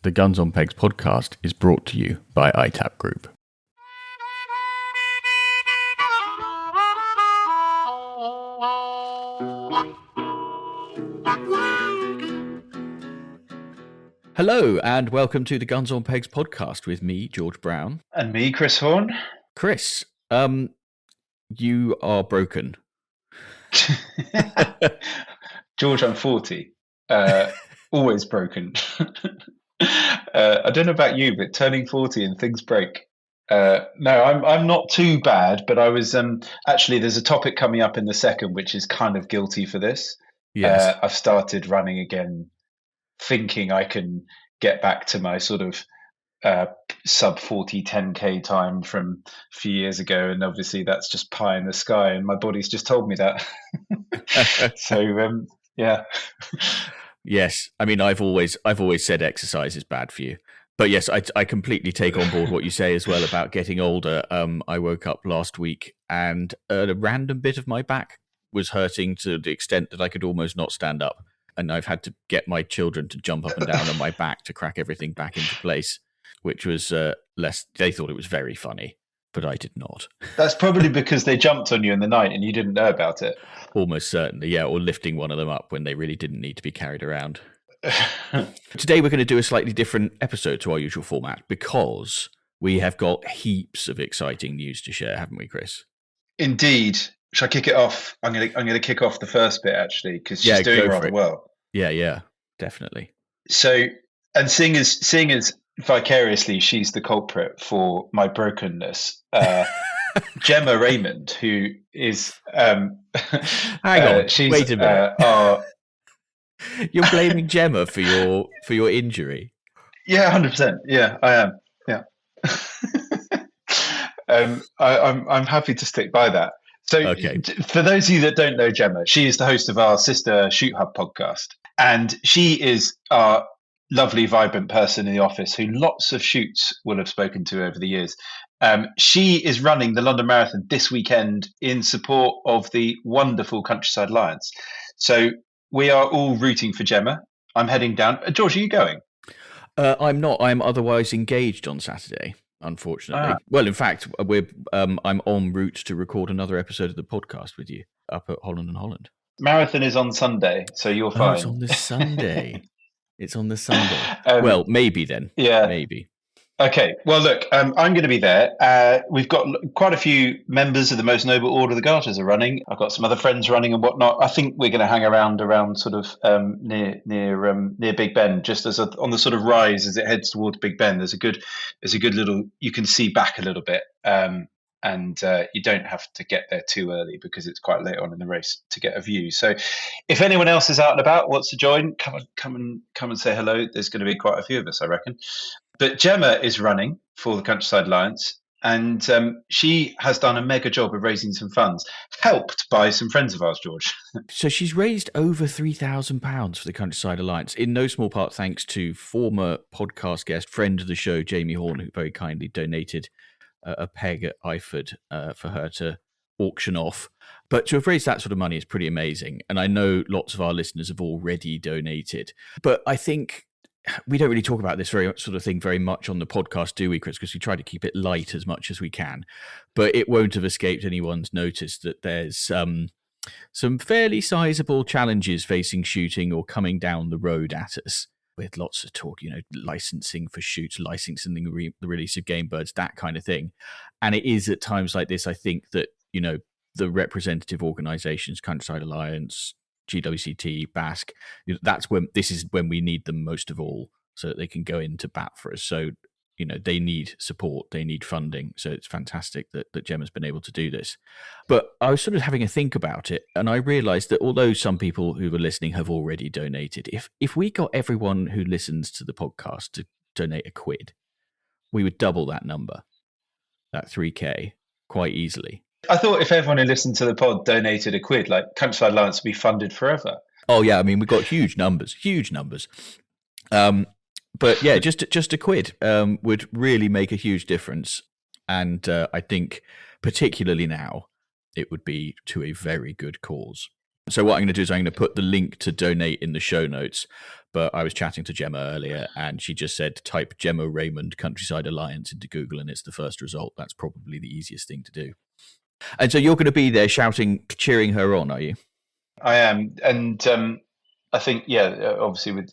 The Guns on Pegs podcast is brought to you by ITAP Group. Hello and welcome to the Guns on Pegs podcast with me, George Brown. And me, Chris Horn. Chris, you are broken. George, I'm 40. Always broken. I don't know about you, but turning 40 and things break. No, I'm not too bad, but I was actually. There's a topic coming up in the second, which is kind of guilty for this. Yes. I've started running again, thinking I can get back to my sort of sub 40 10k time from a few years ago, and obviously that's just pie in the sky, and my body's just told me that. So yeah. Yes, I mean I've always said exercise is bad for you, but yes, I completely take on board what you say as well about getting older. I woke up last week and a random bit of my back was hurting to the extent that I could almost not stand up, and I've had to get my children to jump up and down on my back to crack everything back into place, which was less. They thought it was very funny, but I did not. That's probably because they jumped on you in the night and you didn't know about it. Almost certainly, yeah, or lifting one of them up when they really didn't need to be carried around. Today we're going to do a slightly different episode to our usual format because we have got heaps of exciting news to share, haven't we, Chris? Indeed. Shall I kick it off? I'm going to kick off the first bit actually because she's doing rather well. Yeah, definitely. So, and seeing as vicariously she's the culprit for my brokenness, Gemma Raymond, who is hang on, she's, wait a minute. You're blaming Gemma for your injury? Yeah, 100%. Yeah, I am. Yeah. I'm happy to stick by that. So, okay. For those of you that don't know Gemma, she is the host of our sister Shoot Hub podcast, and she is our lovely, vibrant person in the office who lots of shoots will have spoken to over the years. She is running the London Marathon this weekend in support of the wonderful Countryside Alliance. So we are all rooting for Gemma. I'm heading down. George, are you going? I'm not. I'm otherwise engaged on Saturday, unfortunately. Well, in fact, I'm en route to record another episode of the podcast with you up at Holland and Holland. Marathon is on Sunday, so you're fine. It's on this Sunday. It's on the Sunday. Well, maybe then. Yeah. Maybe. Okay. Well, look, I'm going to be there. We've got quite a few members of the Most Noble Order of the Garters are running. I've got some other friends running and whatnot. I think we're going to hang around sort of near Big Ben, just as on the sort of rise as it heads towards Big Ben. There's a good little. You can see back a little bit. And you don't have to get there too early because it's quite late on in the race to get a view. So if anyone else is out and about, wants to join, come and say hello. There's going to be quite a few of us, I reckon. But Gemma is running for the Countryside Alliance, and she has done a mega job of raising some funds, helped by some friends of ours, George. So she's raised over £3,000 for the Countryside Alliance, in no small part thanks to former podcast guest, friend of the show, Jamie Horn, who very kindly donated a peg at Iford for her to auction off. But to have raised that sort of money is pretty amazing. And I know lots of our listeners have already donated. But I think we don't really talk about this very sort of thing very much on the podcast, do we, Chris? Because we try to keep it light as much as we can. But it won't have escaped anyone's notice that there's some fairly sizable challenges facing shooting or coming down the road at us. With lots of talk, licensing for shoots, licensing the release of game birds, that kind of thing. And it is at times like this, I think, that, the representative organizations, Countryside Alliance, GWCT, Basque, this is when we need them most of all, so that they can go into bat for us. So, they need support, they need funding. So it's fantastic that Gemma's been able to do this. But I was sort of having a think about it, and I realized that although some people who were listening have already donated, if we got everyone who listens to the podcast to donate £1, we would double that number, that 3K, quite easily. I thought if everyone who listened to the pod donated £1, like Countryside Alliance would be funded forever. Oh yeah, I mean, we've got huge numbers. But yeah, just £1 would really make a huge difference. And I think particularly now, it would be to a very good cause. So what I'm going to do is I'm going to put the link to donate in the show notes. But I was chatting to Gemma earlier, and she just said, type Gemma Raymond Countryside Alliance into Google, and it's the first result. That's probably the easiest thing to do. And so you're going to be there shouting, cheering her on, are you? I am. And I think, obviously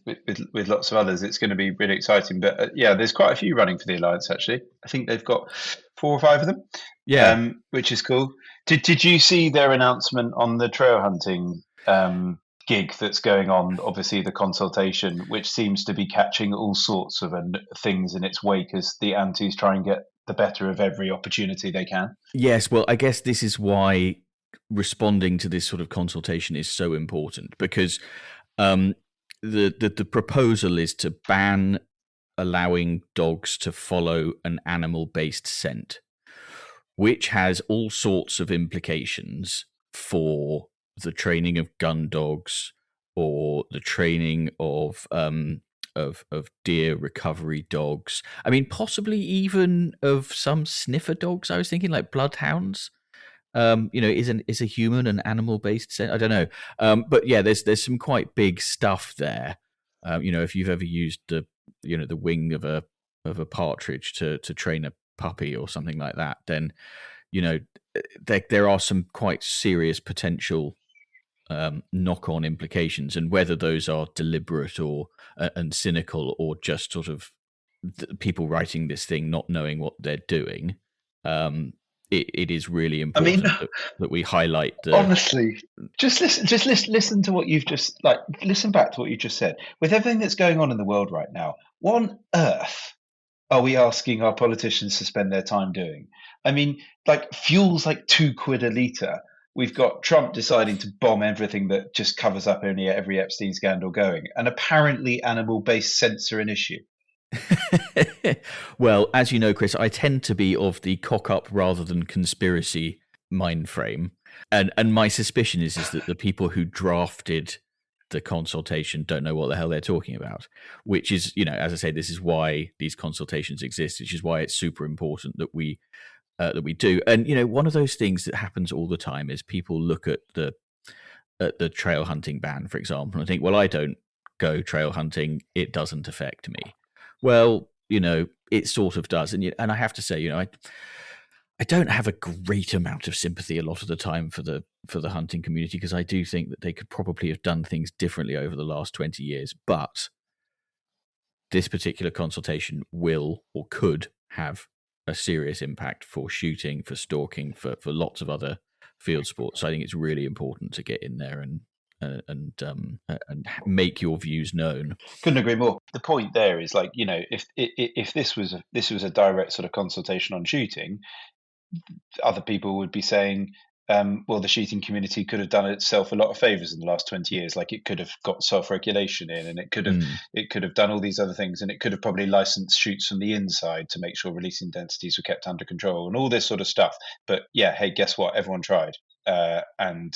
with lots of others, it's going to be really exciting. But there's quite a few running for the Alliance, actually. I think they've got 4 or 5 of them. Yeah. Which is cool. Did you see their announcement on the trail hunting gig that's going on? Obviously, the consultation, which seems to be catching all sorts of things in its wake as the antis try and get the better of every opportunity they can. Yes, well, I guess this is why responding to this sort of consultation is so important, because the proposal is to ban allowing dogs to follow an animal-based scent, which has all sorts of implications for the training of gun dogs or the training of deer recovery dogs. I mean, possibly even of some sniffer dogs. I was thinking like bloodhounds. Is a human an animal-based scent? I don't know. But yeah, there's some quite big stuff there. If you've ever used the wing of a partridge to train a puppy or something like that, then there are some quite serious potential knock-on implications, and whether those are deliberate or and cynical, or just sort of people writing this thing not knowing what they're doing. It is really important that we highlight. Honestly, just listen to what you've just listen back to what you just said. With everything that's going on in the world right now, what on earth are we asking our politicians to spend their time doing? I mean, fuel's like £2 a litre. We've got Trump deciding to bomb everything that just covers up only every Epstein scandal going, and apparently animal-based scents are an issue. Well, as you know, Chris, I tend to be of the cock-up rather than conspiracy mind frame, and my suspicion is that the people who drafted the consultation don't know what the hell they're talking about, which is, as I say, this is why these consultations exist, which is why it's super important that we do. And one of those things that happens all the time is people look at the trail hunting ban, for example, and think, well, I don't go trail hunting, it doesn't affect me. Well, it sort of does, and I have to say, I don't have a great amount of sympathy a lot of the time for the hunting community, because I do think that they could probably have done things differently over the last 20 years. But this particular consultation will or could have a serious impact for shooting, for stalking, for lots of other field sports. So I think it's really important to get in there and make your views known. Couldn't agree more. The point there is, if this was a direct sort of consultation on shooting, other people would be saying, well, the shooting community could have done itself a lot of favors in the last 20 years. Like, it could have got self-regulation in, and it could have done all these other things, and it could have probably licensed shoots from the inside to make sure releasing densities were kept under control and all this sort of stuff. But yeah, hey, guess what? Everyone tried, and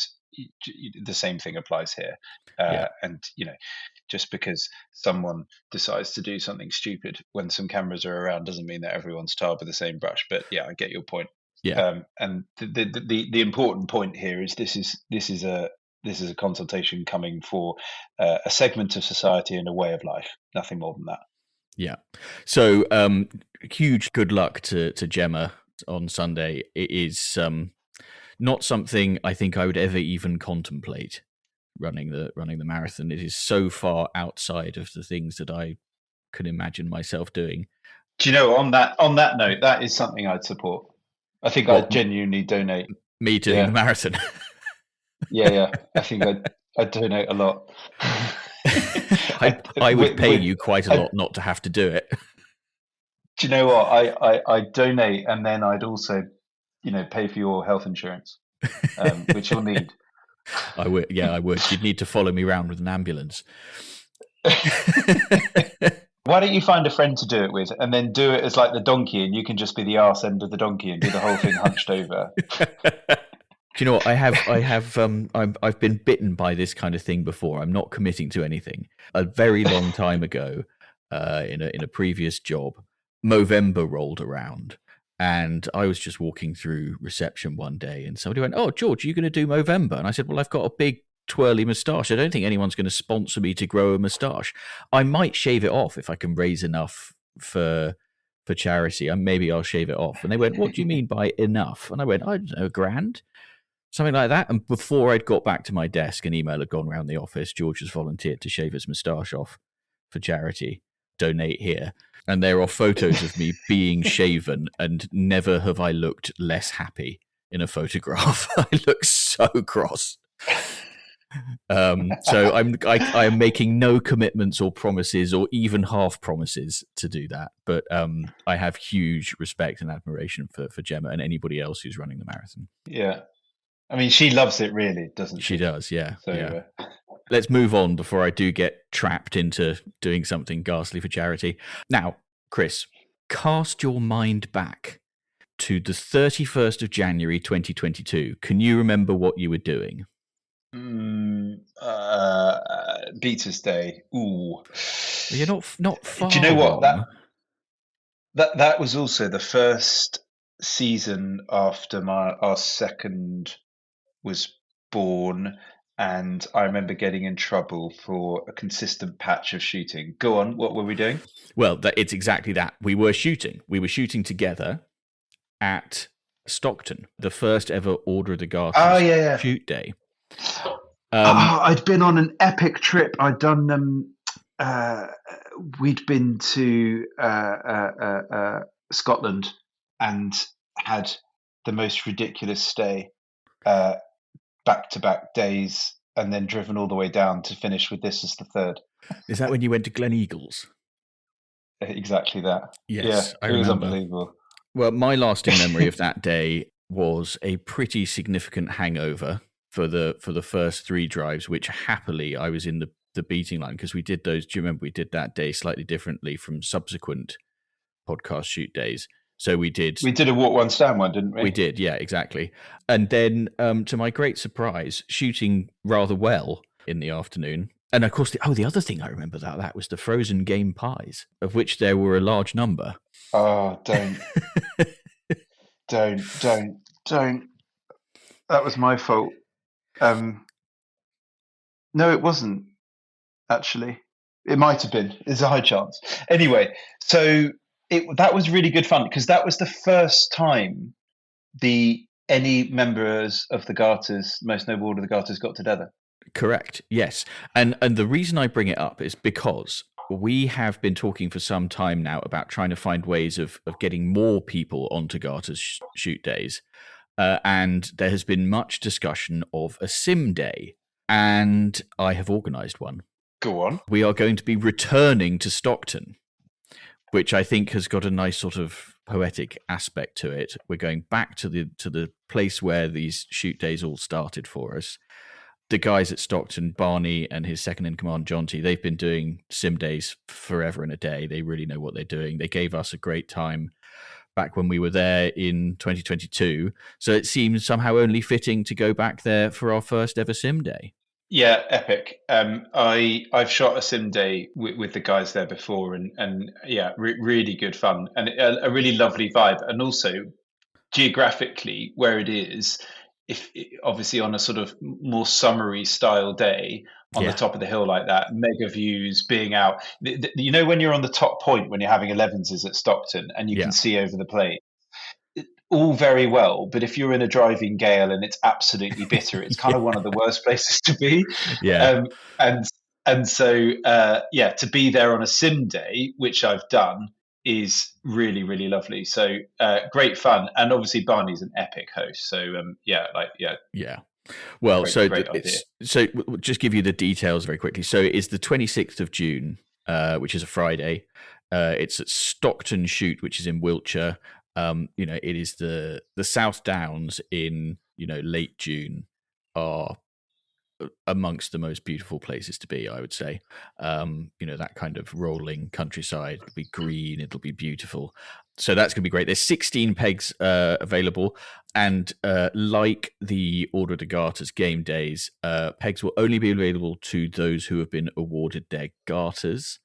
the same thing applies here. And just because someone decides to do something stupid when some cameras are around doesn't mean that everyone's tarred with the same brush. But yeah, I get your point. Yeah. And the important point here is this is a consultation coming for a segment of society and a way of life. Nothing more than that. Yeah. So huge good luck to Gemma on Sunday. It is not something I think I would ever even contemplate running the marathon. It is so far outside of the things that I could imagine myself doing. Do you know, on that note, that is something I'd support. I think I'd genuinely donate. Me doing the marathon. Yeah. I think I'd donate a lot. I would pay you quite a lot not to have to do it. Do you know what? I'd donate, and then I'd also, pay for your health insurance, which you'll need. I would. Yeah, I would. You'd need to follow me around with an ambulance. Why don't you find a friend to do it with, and then do it as like the donkey, and you can just be the arse end of the donkey and do the whole thing hunched over. Do you know what? I've been bitten by this kind of thing before. I'm not committing to anything. A very long time ago, in a previous job, Movember rolled around, and I was just walking through reception one day, and somebody went, "Oh, George, are you going to do Movember?" And I said, "Well, I've got a big twirly moustache. I don't think anyone's going to sponsor me to grow a moustache. I might shave it off if I can raise enough for charity. And maybe I'll shave it off. And they went, what do you mean by enough? And I went, I don't know, $1,000, something like that. And before I'd got back to my desk, an email had gone around the office. George has volunteered to shave his moustache off for charity. Donate here. And there are photos of me being shaven, and never have I looked less happy in a photograph. I look so cross. So I am making no commitments or promises or even half promises to do that. But I have huge respect and admiration for Gemma and anybody else who's running the marathon. Yeah. I mean, she loves it, really, doesn't she? She does, yeah. So, yeah. Let's move on before I do get trapped into doing something ghastly for charity. Now, Chris, cast your mind back to the 31st of January 2022. Can you remember what you were doing? Beaters Day. Ooh. You're not far. Do you know what? wrong. That was also the first season after our second was born, and I remember getting in trouble for a consistent patch of shooting. Go on, what were we doing? Well, it's exactly that. We were shooting. We were shooting together at Stockton, the first ever Order of the Garters shoot day. I'd been on an epic trip. I'd done we'd been to Scotland and had the most ridiculous stay, back-to-back days, and then driven all the way down to finish with this as the third. Is that when you went to Glen Eagles? Exactly that. Yes, yeah, it was unbelievable. Well, my lasting memory of that day was a pretty significant hangover for the first 3 drives, which happily I was in the beating line, because we did those. Do you remember we did that day slightly differently from subsequent podcast shoot days? So we did a walk one, stand one, didn't we? We did, yeah, exactly. And then, to my great surprise, shooting rather well in the afternoon. And of course, the other thing I remember that was the frozen game pies, of which there were a large number. Oh, don't. Don't. That was my fault. No, it wasn't, actually. It might have been. There's a high chance. Anyway, so that was really good fun, because that was the first time any members of the Garters, Most Noble Order of the Garters, got together. Correct, yes. And the reason I bring it up is because we have been talking for some time now about trying to find ways of getting more people onto Garters shoot days. And there has been much discussion of a sim day, and I have organised one. Go on. We are going to be returning to Stockton, which I think has got a nice sort of poetic aspect to it. We're going back to the place where these shoot days all started for us. The guys at Stockton, Barney and his second in command, Jonty, they've been doing sim days forever and a day. They really know what they're doing. They gave us a great time back when we were there in 2022. So it seems somehow only fitting to go back there for our first ever sim day. Yeah, epic. I've shot a sim day with the guys there before, and yeah, really good fun, and a really lovely vibe. And also geographically, where it is, obviously on a sort of more summery style day on the top of the hill like that, mega views, being out. You know, when you're on the top point when you're having 11s at Stockton and you can see over the plain. All very well, but if you're in a driving gale and it's absolutely bitter, it's kind of one of the worst places to be. Yeah. And so to be there on a sim day, which I've done, is really, really lovely. So great fun, and obviously Barney's an epic host. So yeah. Well, so just give you the details very quickly. So it's the 26th of June, which is a Friday. It's at Stockton Shoot, which is in Wiltshire. It is the South Downs in late June are amongst the most beautiful places to be, I would say. That kind of rolling countryside. It'll be green, it'll be beautiful. So that's going to be great. There's 16 pegs available, and like the Order of the Garters game days, pegs will only be available to those who have been awarded their garters,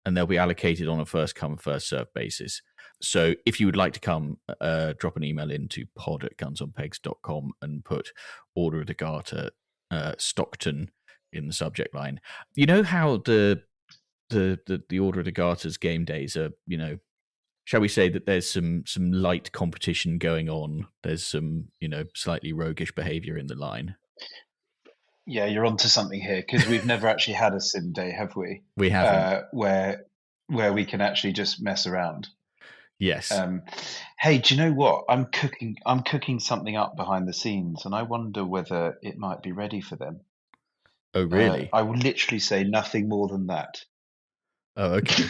and they'll be allocated on a first come first served basis. So if you would like to come, drop an email into pod@gunsonpegs.com and put Order of the Garter Stockton in the subject line. You know how the Order of the Garters game days are, shall we say that there's some light competition going on. There's some, slightly roguish behavior in the line. Yeah, you're onto something here, because we've never actually had a sim day, have we? We haven't. Where we can actually just mess around. Yes. Hey, do you know what? I'm cooking something up behind the scenes, and I wonder whether it might be ready for them. Oh, really? I will literally say nothing more than that. Oh, okay.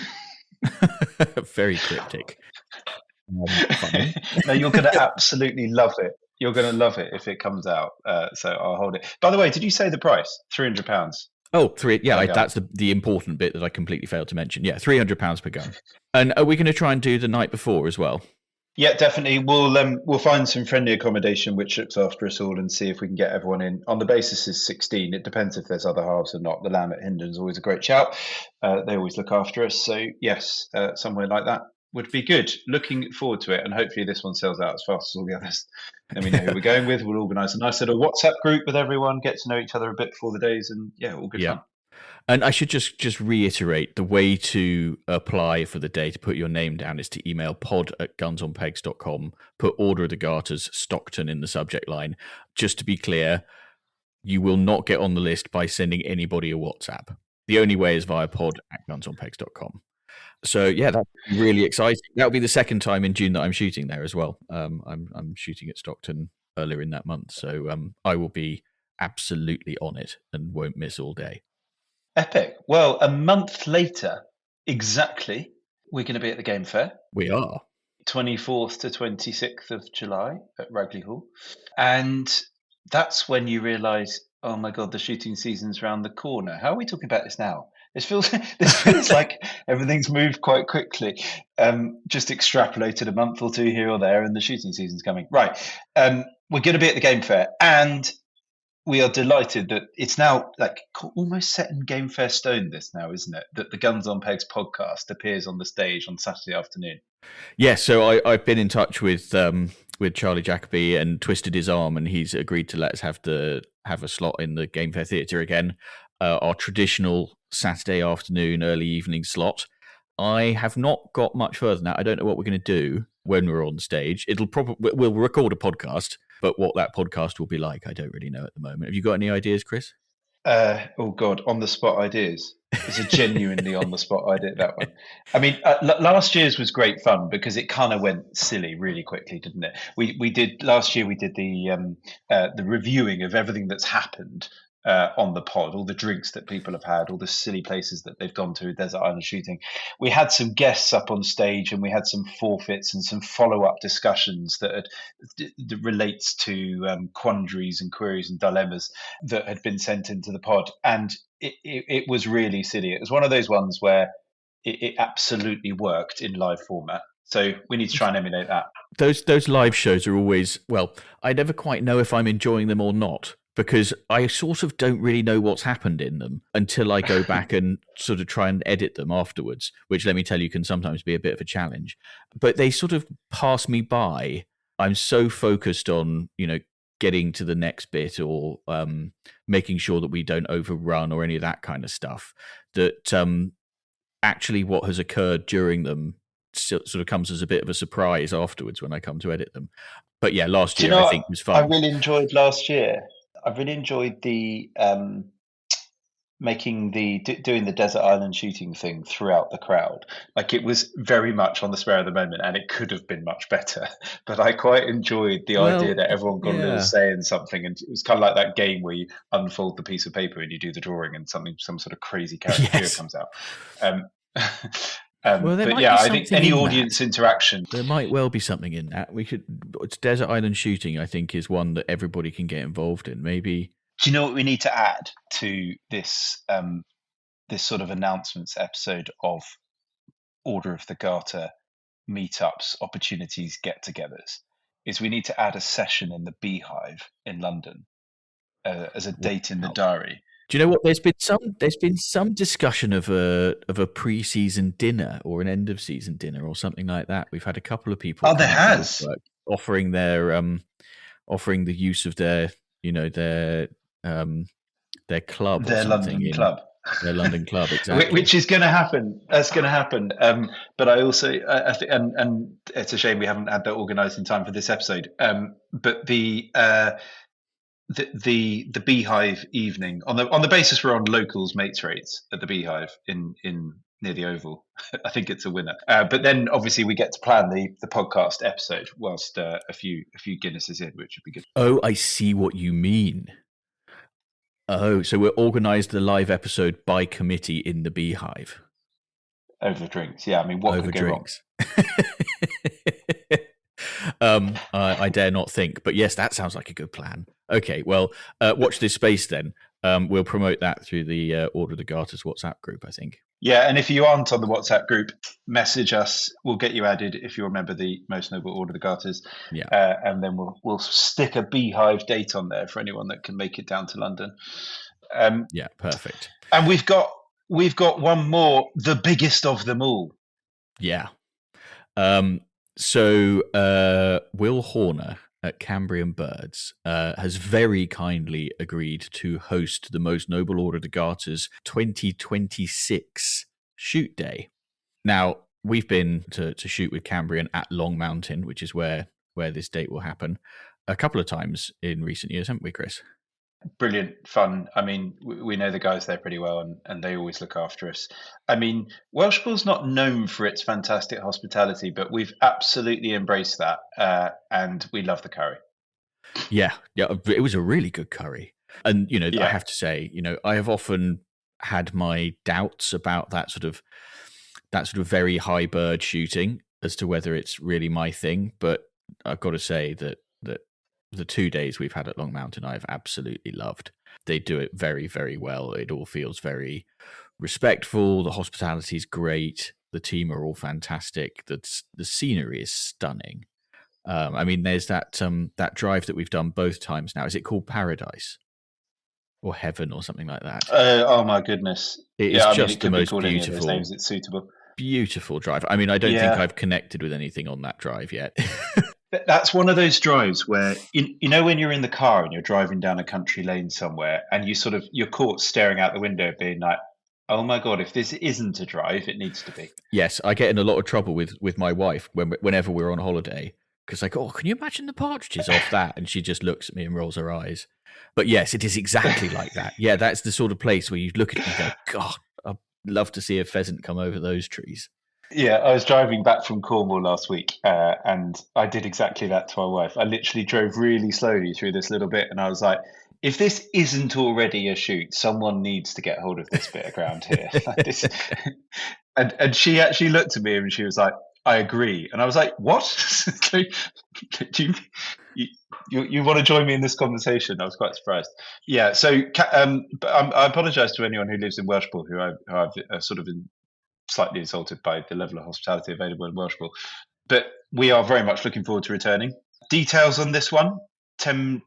Very cryptic. No, you're going to absolutely love it. You're going to love it if it comes out. So I'll hold it. By the way, did you say the price? £300. Oh, that's the important bit that I completely failed to mention. Yeah, £300 per gun. And are we going to try and do the night before as well? Yeah, definitely. We'll find some friendly accommodation which looks after us all, and see if we can get everyone in. On the basis is 16. It depends if there's other halves or not. The Lamb at Hindon's always a great shout. They always look after us. So yes, somewhere like that would be good. Looking forward to it, and hopefully this one sells out as fast as all the others. Then we know who we're going with. We'll organise a nice little WhatsApp group with everyone, get to know each other a bit before the days, and all good fun. And I should just reiterate, the way to apply for the day, to put your name down, is to email pod@gunsonpegs.com, put Order of the Garters Stockton in the subject line. Just to be clear, you will not get on the list by sending anybody a WhatsApp. The only way is via pod@gunsonpegs.com. So yeah, that's really exciting. That'll be the second time in June that I'm shooting there as well. I'm shooting at Stockton earlier in that month, so I will be absolutely on it and won't miss all day. Epic. Well, a month later, exactly, we're going to be at the Game Fair. We are. 24th to 26th of July at Ragley Hall. And that's when you realise, oh my God, the shooting season's around the corner. How are we talking about this now? This feels like everything's moved quite quickly. Just extrapolated a month or two here or there, and the shooting season's coming. Right. We're going to be at the Game Fair, and we are delighted that it's now like almost set in Game Fair stone, this now, isn't it? That the Guns on Pegs podcast appears on the stage on Saturday afternoon. Yeah, so I've been in touch with Charlie Jacoby and twisted his arm, and he's agreed to let us have a slot in the Game Fair Theatre again, our traditional Saturday afternoon, early evening slot. I have not got much further than that. I don't know what we're going to do when we're on stage. We'll record a podcast, but what that podcast will be like, I don't really know at the moment. Have you got any ideas, Chris? Oh God, on the spot ideas. It's a genuinely on the spot idea, that one. I mean, last year's was great fun because it kind of went silly really quickly, didn't it? We did last year. We did the reviewing of everything that's happened on the pod, all the drinks that people have had, all the silly places that they've gone to, Desert Island Shooting. We had some guests up on stage, and we had some forfeits and some follow-up discussions that relates to quandaries and queries and dilemmas that had been sent into the pod. And it was really silly. It was one of those ones where it absolutely worked in live format. So we need to try and emulate that. Those live shows are always, well, I never quite know if I'm enjoying them or not, because I sort of don't really know what's happened in them until I go back and sort of try and edit them afterwards, which, let me tell you, can sometimes be a bit of a challenge. But they sort of pass me by. I'm so focused on, getting to the next bit, or making sure that we don't overrun or any of that kind of stuff, that actually what has occurred during them sort of comes as a bit of a surprise afterwards when I come to edit them. But yeah, last year I think was fun. I really enjoyed last year. I really enjoyed the doing the Desert Island Shooting thing throughout the crowd. Like, it was very much on the spur of the moment, and it could have been much better. But I quite enjoyed the idea that everyone got a little say in something, and it was kind of like that game where you unfold the piece of paper and you do the drawing, and some sort of crazy caricature comes out. But yeah, I think any audience interaction. There might well be something in that. Desert Island Shooting, I think, is one that everybody can get involved in. Maybe. Do you know what we need to add to this this sort of announcements episode of Order of the Garter meetups, opportunities, get-togethers? Is we need to add a session in the Beehive in London as a date in the diary. Do you know what? There's been some discussion of a pre-season dinner or an end of season dinner or something like that. We've had a couple of people. Oh, there has offering the use of their club or their something London in club. their London club, exactly. Which is going to happen. That's going to happen. But I also, I think, and it's a shame we haven't had that organised in time for this episode. But the Beehive evening on the basis we're on locals mates rates at the Beehive in near the Oval. I think it's a winner. But then obviously we get to plan the podcast episode whilst a few Guinnesses in, which would be good. Oh, I see what you mean. Oh, so we'll organise the live episode by committee in the Beehive. Over drinks, yeah. I mean, what over could go drinks. I dare not think, but yes, that sounds like a good plan. Okay, well, watch this space then. We'll promote that through the Order of the Garters WhatsApp group, I think. Yeah, and if you aren't on the WhatsApp group, message us. We'll get you added if you remember the Most Noble Order of the Garters. Yeah, and then we'll stick a Beehive date on there for anyone that can make it down to London. Yeah, perfect. And we've got one more, the biggest of them all. Yeah. So Will Horner at Cambrian Birds has very kindly agreed to host the Most Noble Order of the Garters 2026 shoot day. Now, we've been to shoot with Cambrian at Long Mountain, which is where this date will happen, a couple of times in recent years, haven't we, Chris? Brilliant fun. I mean, we know the guys there pretty well, and they always look after us. I mean, Welshpool's not known for its fantastic hospitality, but we've absolutely embraced that, and we love the curry. Yeah, it was a really good curry. And, I have to say, I have often had my doubts about that sort of very high bird shooting as to whether it's really my thing. But I've got to say that the 2 days we've had at Long Mountain, I've absolutely loved. They do it very, very well. It all feels very respectful. The hospitality is great. The team are all fantastic. The scenery is stunning. I mean, there's that drive that we've done both times now. Is it called Paradise or Heaven or something like that? Oh my goodness! It is just the most beautiful. Names, it's suitable. Beautiful drive. I mean, I don't think I've connected with anything on that drive yet. That's one of those drives where when you're in the car and you're driving down a country lane somewhere, and you're caught staring out the window, being like, "Oh my god, if this isn't a drive, it needs to be." Yes, I get in a lot of trouble with my wife whenever we're on holiday. Because I go, "Oh, can you imagine the partridges off that?" And she just looks at me and rolls her eyes. But yes, it is exactly like that. Yeah, that's the sort of place where you look at it and go, "God, I'd love to see a pheasant come over those trees." Yeah, I was driving back from Cornwall last week, and I did exactly that to my wife. I literally drove really slowly through this little bit, and I was like, if this isn't already a shoot, someone needs to get hold of this bit of ground here. And she actually looked at me and she was like, "I agree." And I was like, "What? Do you want to join me in this conversation?" I was quite surprised. Yeah. So, but I apologise to anyone who lives in Welshpool who I've sort of been slightly insulted by the level of hospitality available in Welshpool. But we are very much looking forward to returning. Details on this one: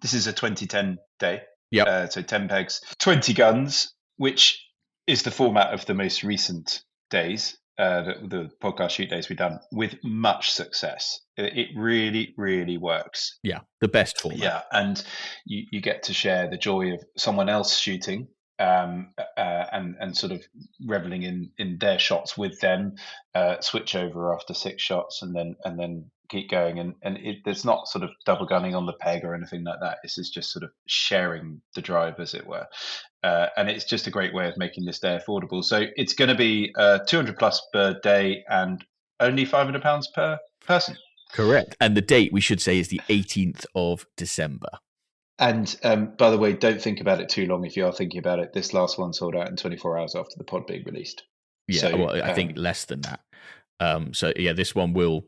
this is a 2010 day. Yeah. So 10 pegs, 20 guns, which is the format of the most recent days. The podcast shoot days we've done with much success. It really, really works. Yeah, the best format. Yeah, and you get to share the joy of someone else shooting, and sort of reveling in their shots with them. Switch over after 6 shots, and then keep going. And there's not sort of double gunning on the peg or anything like that. This is just sort of sharing the drive, as it were. And it's just a great way of making this day affordable. So it's going to be 200 plus per day and only £500 per person. Correct. And the date, we should say, is the 18th of December. And by the way, don't think about it too long if you are thinking about it. This last one sold out in 24 hours after the pod being released. Yeah, so, well, I think less than that. So yeah, this one will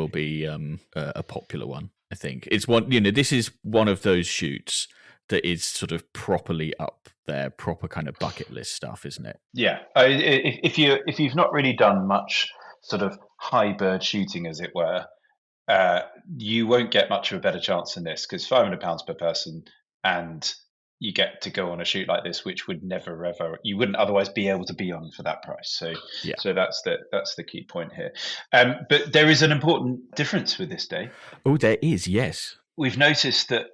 be a popular one. I think it's one. This is one of those shoots that is sort of properly up there, proper kind of bucket list stuff, isn't it? Yeah. If you've not really done much sort of high bird shooting, as it were, you won't get much of a better chance than this, because £500 per person, and you get to go on a shoot like this, which would never ever, you wouldn't otherwise be able to be on for that price. So yeah. So that's the key point here. But there is an important difference with this day. Oh, there is, yes. We've noticed that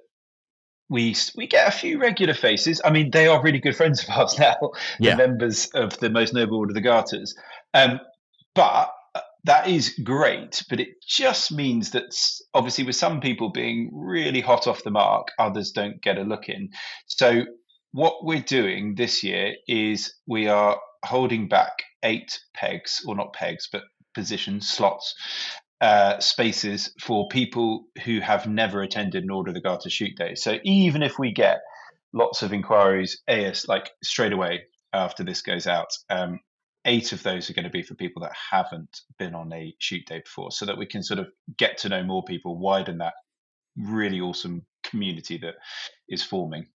we get a few regular faces. I mean, they are really good friends of ours now, the members of the Most Noble Order of the Garters. But that is great, but it just means that obviously with some people being really hot off the mark, others don't get a look in. So what we're doing this year is we are holding back 8 pegs, or not pegs, but positions, slots, spaces for people who have never attended an Order of the Garter shoot day. So even if we get lots of inquiries like straight away after this goes out, 8 of those are going to be for people that haven't been on a shoot day before, so that we can sort of get to know more people, widen that really awesome community that is forming.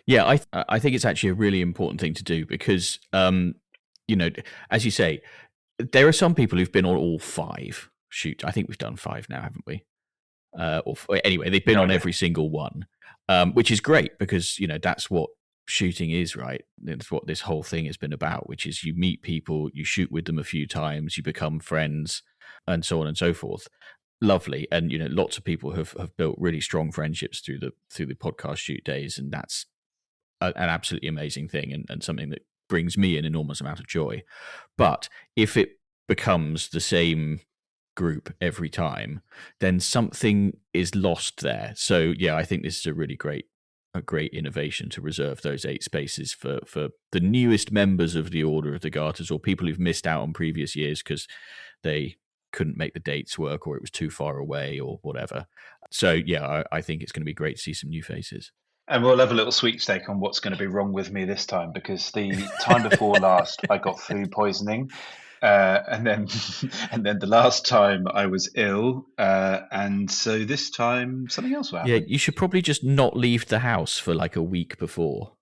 Yeah, I think it's actually a really important thing to do because, as you say, there are some people who've been on all 5 shoots. I think we've done 5 now, haven't we? Anyway, they've been on every single one, which is great because, that's what shooting is, right? It's what this whole thing has been about, which is you meet people, you shoot with them a few times, you become friends, and so on and so forth. Lovely. And lots of people have built really strong friendships through the podcast shoot days, and that's an absolutely amazing thing and something that brings me an enormous amount of joy. But if it becomes the same group every time, then something is lost there. So yeah, I think this is a really great innovation to reserve those 8 spaces for the newest members of the Order of the Garters, or people who've missed out on previous years because they couldn't make the dates work or it was too far away or whatever. So yeah, I think it's going to be great to see some new faces. And we'll have a little sweepstake on what's going to be wrong with me this time, because the time before last I got food poisoning, and then the last time I was ill, and so this time something else will happen. Yeah, you should probably just not leave the house for like a week before.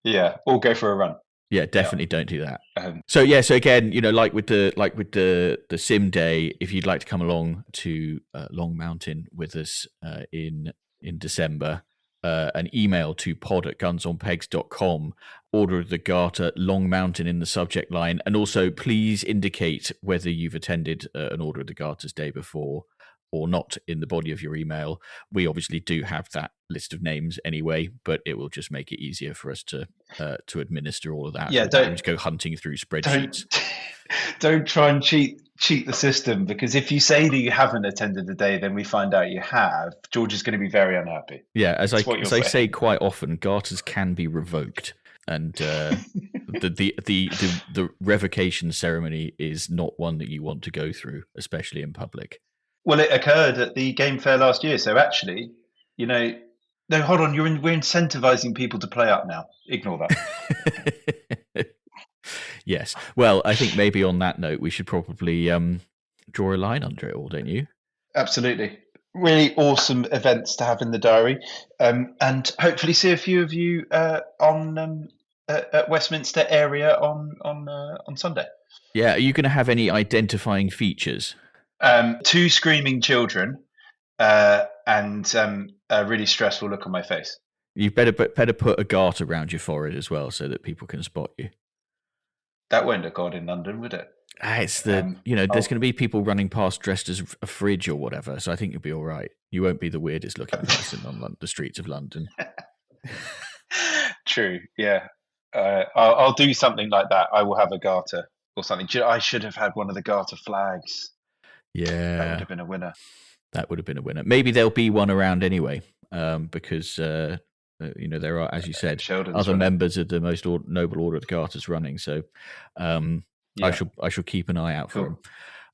Yeah, or go for a run. Yeah, definitely don't do that. So again, like with the sim day, if you'd like to come along to Long Mountain with us in December, an email to pod@gunsonpegs.com, Order of the Garter, Long Mountain in the subject line, and also please indicate whether you've attended an Order of the Garters day before or not in the body of your email. We obviously do have that list of names anyway, but it will just make it easier for us to administer all of that. Yeah, don't go hunting through spreadsheets. Don't try and cheat the system, because if you say that you haven't attended the day, then we find out you have. George is going to be very unhappy. Yeah, as I say quite often, garters can be revoked, and the revocation ceremony is not one that you want to go through, especially in public. Well, it occurred at the game fair last year, so actually, no, hold on, we're incentivizing people to play up now. Ignore that. Yes. Well, I think maybe on that note, we should probably draw a line under it all, don't you? Absolutely. Really awesome events to have in the diary, and hopefully see a few of you on at Westminster area on Sunday. Yeah. Are you going to have any identifying features? 2 screaming children, and a really stressful look on my face. You better put a garter around your forehead as well, so that people can spot you. That won't look odd in London, would it? It's there's going to be people running past dressed as a fridge or whatever, so I think you'll be all right. You won't be the weirdest looking person on the streets of London. True, yeah. I'll do something like that. I will have a garter or something. I should have had one of the garter flags. Yeah. That would have been a winner. That would have been a winner. Maybe there'll be one around anyway, because there are, as you said, other members of the Most Noble Order of the Garters running. So I shall keep an eye out for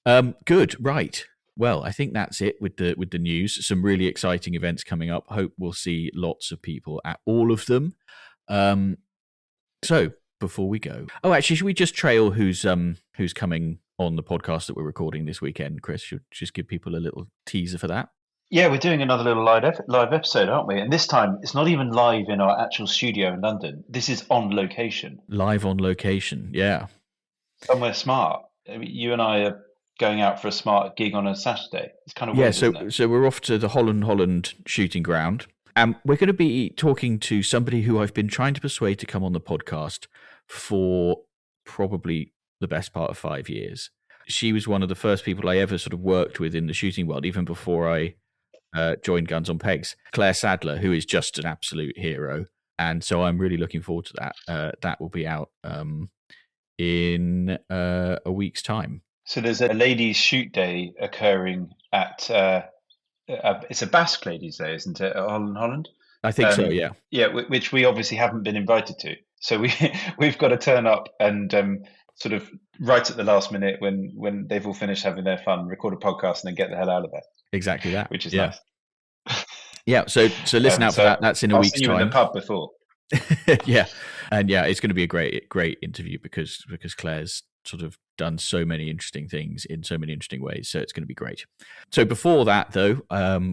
them. Good, right. Well, I think that's it with the news. Some really exciting events coming up. Hope we'll see lots of people at all of them. So before we go, actually, should we just trail who's coming on the podcast that we're recording this weekend? Chris, should just give people a little teaser for that. Yeah, we're doing another little live episode, aren't we? And this time, it's not even live in our actual studio in London. This is on location. Live on location, yeah. Somewhere smart. I mean, you and I are going out for a smart gig on a Saturday. It's kind of weird, isn't it? So we're off to the Holland shooting ground. And we're going to be talking to somebody who I've been trying to persuade to come on the podcast for probably the best part of 5 years. She was one of the first people I ever sort of worked with in the shooting world, even before I join Guns on Pegs. Claire Sadler, who is just an absolute hero. And so I'm really looking forward to that. That will be out in a week's time. So there's a ladies' shoot day occurring at it's a Basque ladies' day, isn't it, at Holland? I think so, yeah. Yeah, which we obviously haven't been invited to. So we've got to turn up and sort of right at the last minute when they've all finished having their fun, record a podcast and then get the hell out of there. Exactly that. Which is nice. Yeah, so listen out for that. That's in a week's time. I'll see you in the pub before. Yeah, and yeah, it's going to be a great interview because Claire's sort of done so many interesting things in so many interesting ways, so it's going to be great. So before that, though,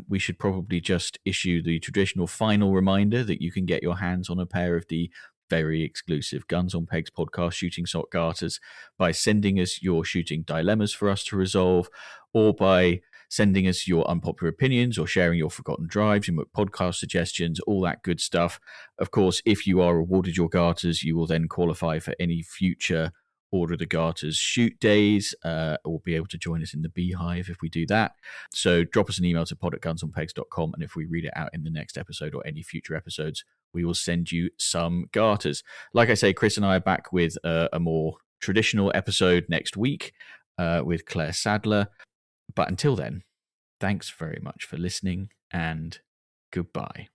we should probably just issue the traditional final reminder that you can get your hands on a pair of the very exclusive Guns on Pegs podcast shooting sock garters by sending us your shooting dilemmas for us to resolve, or by sending us your unpopular opinions or sharing your forgotten drives, your podcast suggestions, all that good stuff. Of course, if you are awarded your garters, you will then qualify for any future Order the Garters shoot days, or be able to join us in the Beehive if we do that. So drop us an email to pod@gunsonpegs.com, and if we read it out in the next episode or any future episodes, we will send you some garters. Like I say, Chris and I are back with a more traditional episode next week with Claire Sadler. But until then, thanks very much for listening, and goodbye.